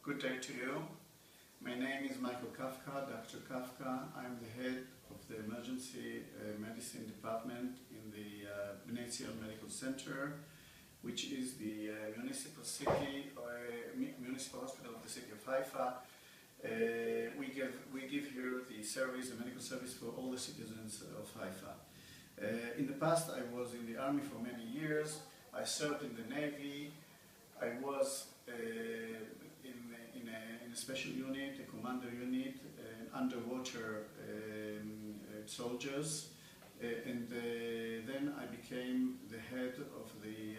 Good day to you. My name is Michael Kafka, Dr. Kafka. I'm the head of the Emergency Medicine Department in the Bnai Medical Center, which is the municipal hospital of the city of Haifa. We give here the service, the medical service for all the citizens of Haifa. In the past, I was in the army for many years. I served in the Navy. I was in a special unit, a commander unit, underwater soldiers, and then I became the head of the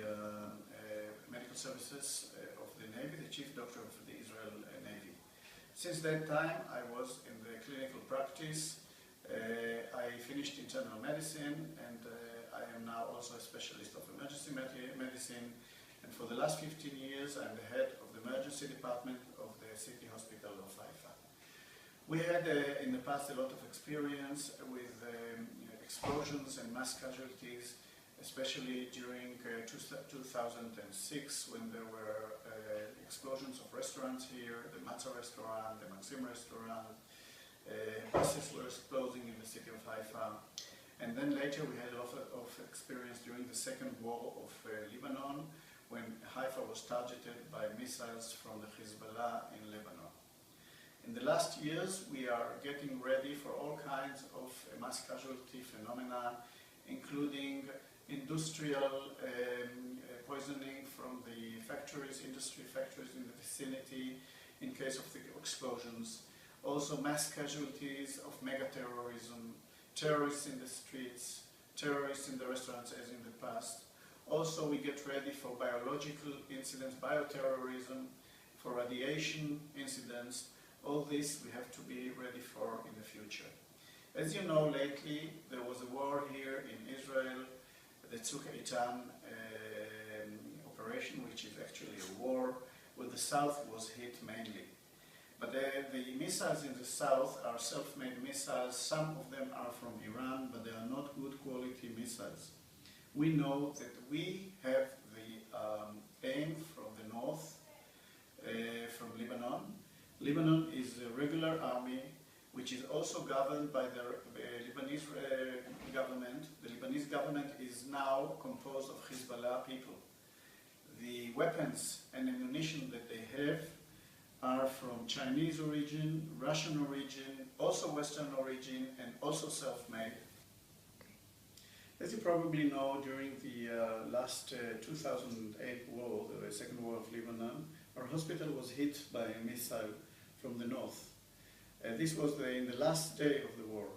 medical services of the Navy, the chief doctor of the Israel Navy. Since that time, I was in the clinical practice. I finished internal medicine, and I am now also a specialist of emergency medicine. And for the last 15 years, I'm the head of the emergency department of the city hospital of Haifa. We had in the past a lot of experience with explosions and mass casualties, especially during 2006, when there were explosions of restaurants here, the Matzah restaurant, the Maxim restaurant, buses were exploding in the city of Haifa. And then later we had a lot of experience during the Second War of Lebanon, when Haifa was targeted by missiles from the Hezbollah in Lebanon. In the last years, we are getting ready for all kinds of mass casualty phenomena, including industrial poisoning from the industry factories in the vicinity in case of the explosions. Also mass casualties of mega-terrorism, terrorists in the streets, terrorists in the restaurants as in the past. Also, we get ready for biological incidents, bioterrorism, for radiation incidents. All this we have to be ready for in the future. As you know, lately there was a war here in Israel, the Tzuk Eitan operation, which is actually a war, where the south was hit mainly. But the missiles in the south are self-made missiles. Some of them are from Iran, but they are not good quality missiles. We know that we have the aim from the north, from Lebanon. Lebanon is a regular army, which is also governed by the Lebanese government. The Lebanese government is now composed of Hezbollah people. The weapons and ammunition that they have are from Chinese origin, Russian origin, also Western origin, and also self-made. As you probably know, during the last 2008 war, the Second War of Lebanon, our hospital was hit by a missile from the north. This was in the last day of the war.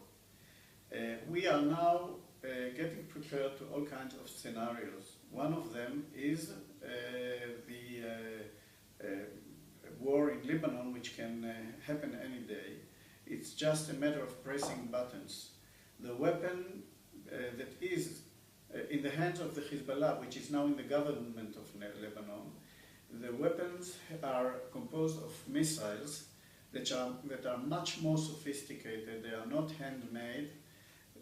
We are now getting prepared to all kinds of scenarios. One of them is the war in Lebanon, which can happen any day. It's just a matter of pressing buttons. The weapon that is in the hands of the Hezbollah, which is now in the government of Lebanon, the weapons are composed of missiles that are much more sophisticated. They are not handmade,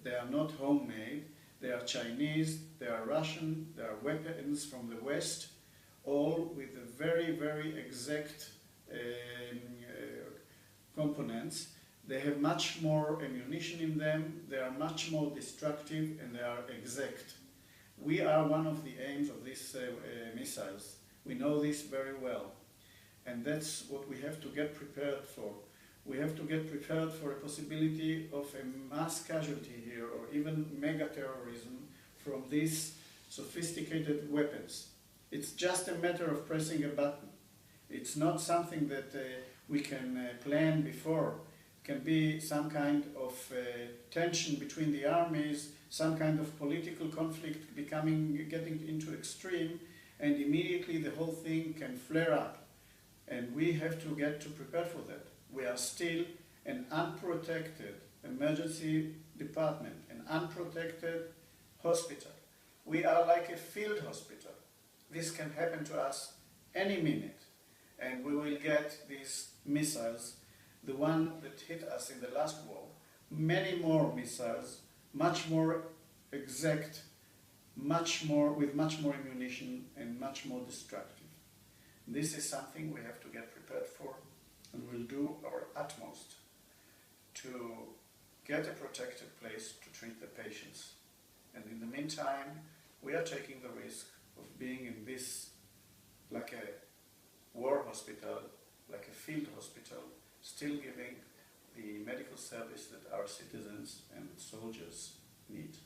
they are not homemade, they are Chinese, they are Russian, they are weapons from the West, all with a very, very exact components. They have much more ammunition in them, they are much more destructive, and they are exact. We are one of the aims of these missiles. We know this very well. And that's what we have to get prepared for. We have to get prepared for a possibility of a mass casualty here, or even mega-terrorism from these sophisticated weapons. It's just a matter of pressing a button. It's not something that we can plan before. Can be some kind of tension between the armies, some kind of political conflict getting into extreme, and immediately the whole thing can flare up. And we have to get to prepare for that. We are still an unprotected emergency department, an unprotected hospital. We are like a field hospital. This can happen to us any minute, and we will get these missiles, the one that hit us in the last war, many more missiles, much more exact, with much more ammunition and much more destructive. This is something we have to get prepared for, and we'll do our utmost to get a protected place to treat the patients. And in the meantime, we are taking the risk of being in this, like a war hospital, like a field hospital, still giving the medical service that our citizens and soldiers need.